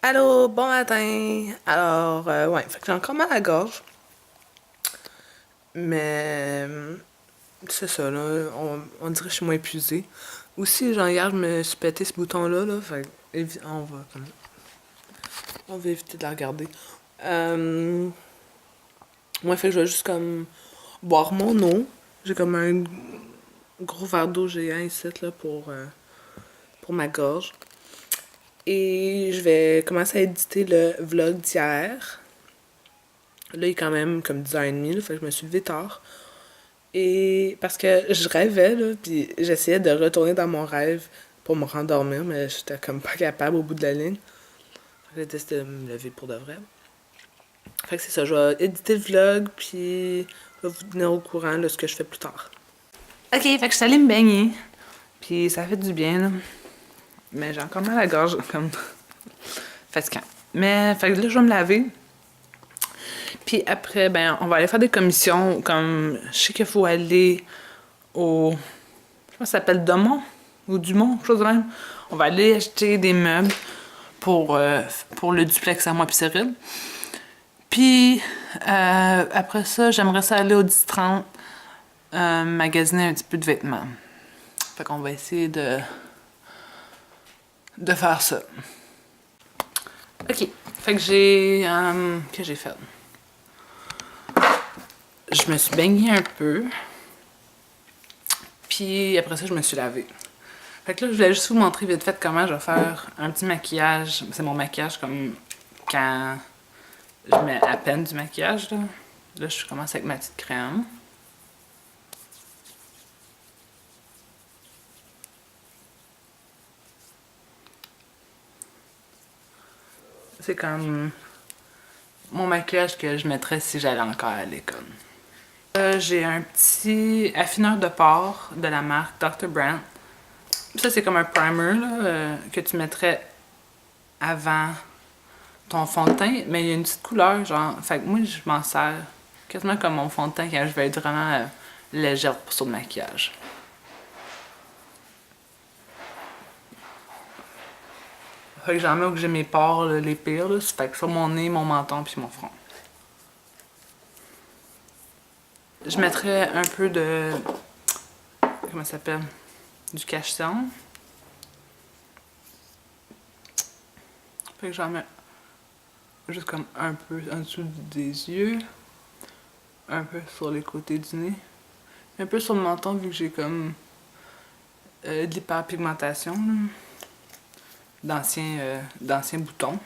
Allô, bon matin! Alors, ouais, fait que j'ai encore mal à la gorge. Mais c'est ça, là. On dirait que je suis moins épuisée. Aussi, genre, hier, je me suis pété ce bouton-là, là. Fait que, on va éviter de la regarder. Ouais, fait que je vais juste comme boire mon eau. J'ai comme un gros verre d'eau géant ici, là, pour ma gorge. Et je vais commencer à éditer le vlog d'hier. Là, il est quand même comme 10h30, là, fait que je me suis levée tard. Et parce que je rêvais, là, puis j'essayais de retourner dans mon rêve pour me rendormir, mais j'étais comme pas capable au bout de la ligne. J'ai décidé de me lever pour de vrai. Fait que c'est ça, je vais éditer le vlog, puis je vais vous tenir au courant de ce que je fais plus tard. Ok, fait que je suis allée me baigner, puis ça fait du bien, là. Mais j'ai encore mal à la gorge, comme fatigant. Mais, fait que là, je vais me laver. Puis après, ben, on va aller faire des commissions. Comme, je sais qu'il faut aller au. Je pense que ça s'appelle Dumont ou Dumont, quelque chose de même. On va aller acheter des meubles pour le duplex à moi puis Cyril. Puis après ça, j'aimerais ça aller au 10-30 magasiner un petit peu de vêtements. Fait qu'on va essayer de faire ça. Ok. Fait que j'ai. Que j'ai fait? Je me suis baignée un peu. Puis après ça, je me suis lavée. Fait que là, je voulais juste vous montrer vite fait comment je vais faire un petit maquillage. C'est mon maquillage comme quand je mets à peine du maquillage. Là je commence avec ma petite crème. C'est comme mon maquillage que je mettrais si j'allais encore à l'école. J'ai un petit affineur de pores de la marque Dr. Brandt. Ça, c'est comme un primer là, que tu mettrais avant ton fond de teint, mais il y a une petite couleur, genre. Fait que moi, je m'en sers quasiment comme mon fond de teint quand je vais être vraiment légère sur le maquillage. Fait que j'en mets où j'ai mes pores là, les pires, là. Fait que sur mon nez, mon menton puis mon front. Je mettrais un peu de. Comment ça s'appelle? Du cache-cerne. Fait que j'en mets juste comme un peu en dessous des yeux. Un peu sur les côtés du nez. Un peu sur le menton vu que j'ai comme de l'hyperpigmentation. D'anciens boutons.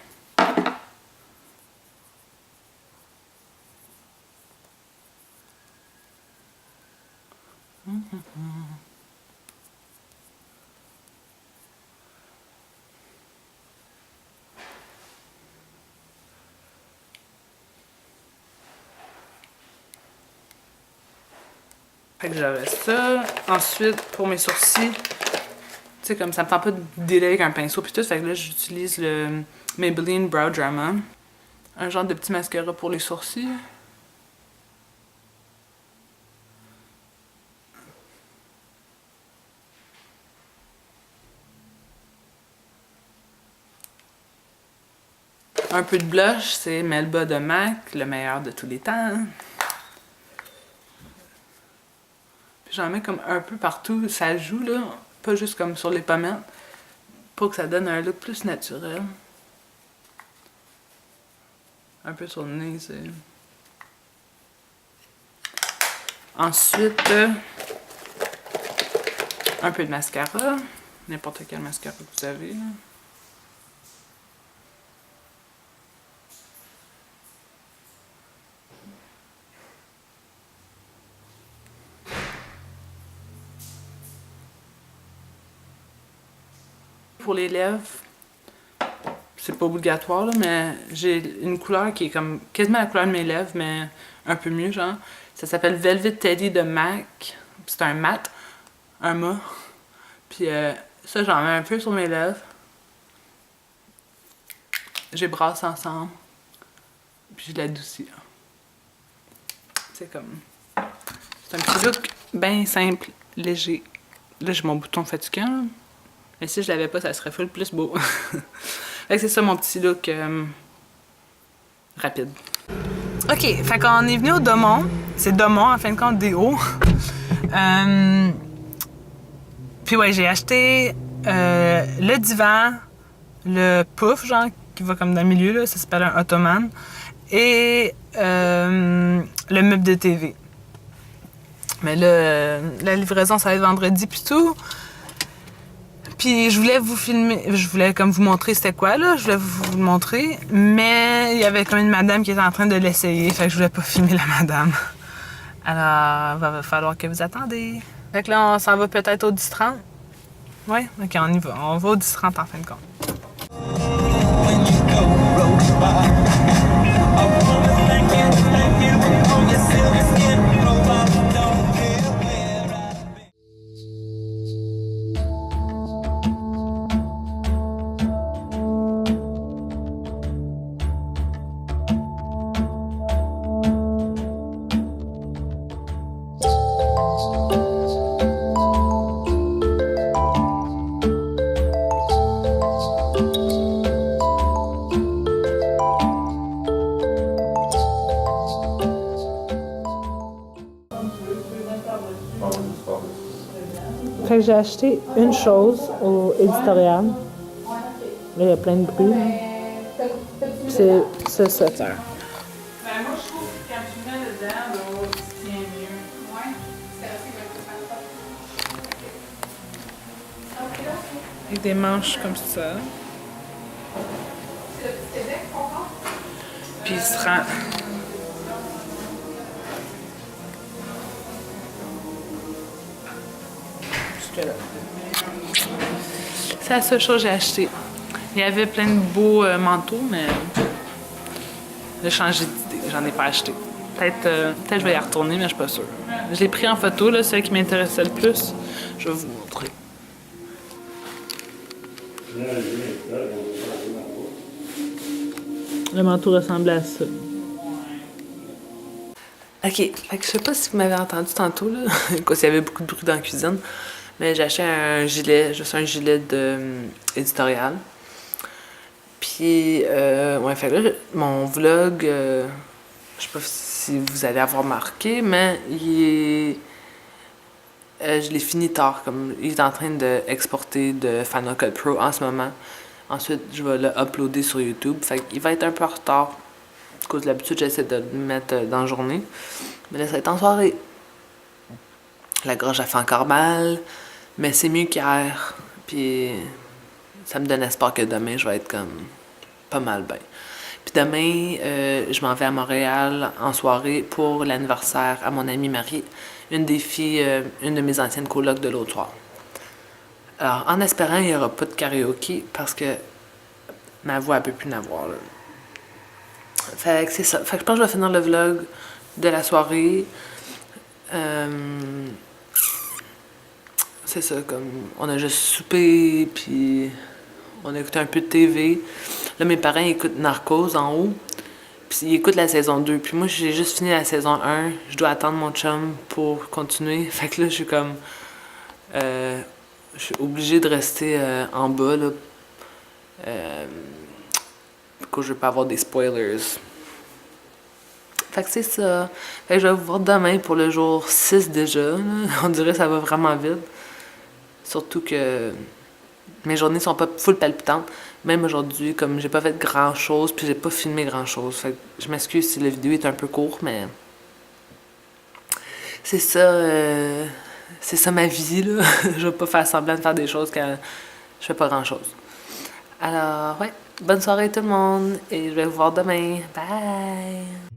Fait que j'aurais ça. Ensuite, pour mes sourcils, tu sais, comme ça me tente pas de délayer avec un pinceau puis tout, fait que là, j'utilise le Maybelline Brow Drama. Un genre de petit mascara pour les sourcils. Un peu de blush, c'est Melba de MAC, le meilleur de tous les temps. Puis j'en mets comme un peu partout, ça joue là, pas juste comme sur les pommettes, pour que ça donne un look plus naturel. Un peu sur le nez, c'est... Ensuite, un peu de mascara, n'importe quel mascara que vous avez. Là. Pour les lèvres, c'est pas obligatoire, là, mais j'ai une couleur qui est comme quasiment la couleur de mes lèvres, mais un peu mieux, genre. Ça s'appelle Velvet Teddy de MAC. C'est un mat, un mat. Puis ça, j'en mets un peu sur mes lèvres. Je brasse ensemble. Puis je l'adoucis. C'est comme... C'est un petit look bien simple, léger. Là, j'ai mon bouton fatigant. Là. Mais si je l'avais pas, ça serait full plus beau. Fait que c'est ça mon petit look rapide. Ok, fait qu'on est venu au Daumont. C'est Daumont, en fin de compte, des hauts. Puis ouais, j'ai acheté le divan, le pouf, genre, qui va comme dans le milieu, là, ça s'appelle un ottoman, et le meuble de TV. Mais là, la livraison, ça va être vendredi puis tout. Puis je voulais vous filmer, je voulais comme vous montrer c'était quoi, là, je voulais vous le montrer, mais il y avait comme une madame qui était en train de l'essayer, fait que je voulais pas filmer la madame. Alors, il va falloir que vous attendez. Fait que là, on s'en va peut-être au 10-30. Ouais, ok, on y va. On va au 10-30 en fin de compte. Fait que j'ai acheté une chose au éditorial. Là, il y a plein de bruit. C'est ce sweater. Ben, moi, je trouve que quand tu mets dedans, tu tiens mieux. Ouais, c'est assez. Avec des manches comme ça. Puis il se rend. C'est la seule chose que j'ai acheté. Il y avait plein de beaux manteaux, mais j'ai changé d'idée. J'en ai pas acheté. Peut-être je vais y retourner, mais je suis pas sûre. Je l'ai pris en photo, là, celle qui m'intéressait le plus. Je vais vous montrer. Le manteau ressemblait à ça. Ok, fait que je sais pas si vous m'avez entendu tantôt, là, s'il y avait beaucoup de bruit dans la cuisine, mais j'ai acheté un gilet, juste un gilet éditorial. Puis, ouais, fait que là, mon vlog, je sais pas si vous allez avoir marqué, mais je l'ai fini tard, comme il est en train d'exporter de Final Cut Pro en ce moment. Ensuite, je vais le uploader sur YouTube, fait qu'il va être un peu en retard. À cause de l'habitude, j'essaie de le mettre dans la journée. Mais là, ça va être en soirée. La gorge, elle fait encore mal, mais c'est mieux qu'hier. Puis, ça me donne espoir que demain, je vais être comme pas mal bien. Puis demain, je m'en vais à Montréal en soirée pour l'anniversaire à mon amie Marie, une des filles, une de mes anciennes colocs de l'autre soir. Alors, en espérant, il n'y aura pas de karaoké parce que ma voix, elle peut plus n'avoir, là. Fait que c'est ça. Fait que je pense que je vais finir le vlog de la soirée. C'est ça, comme on a juste soupé, puis on a écouté un peu de TV. Là, mes parents écoutent Narcos en haut, puis ils écoutent la saison 2. Puis moi, j'ai juste fini la saison 1. Je dois attendre mon chum pour continuer. Fait que là, je suis comme... je suis obligée de rester en bas, là. Que je veux pas avoir des spoilers. Fait que c'est ça. Fait que je vais vous voir demain pour le jour 6 déjà. Là. On dirait que ça va vraiment vite. Surtout que mes journées sont pas full palpitantes. Même aujourd'hui, comme j'ai pas fait grand chose, puis j'ai pas filmé grand chose. Fait que je m'excuse si la vidéo est un peu courte, mais c'est ça ma vie, là. Je vais pas faire semblant de faire des choses quand je fais pas grand chose. Alors, ouais. Bonne soirée tout le monde et je vais vous voir demain. Bye!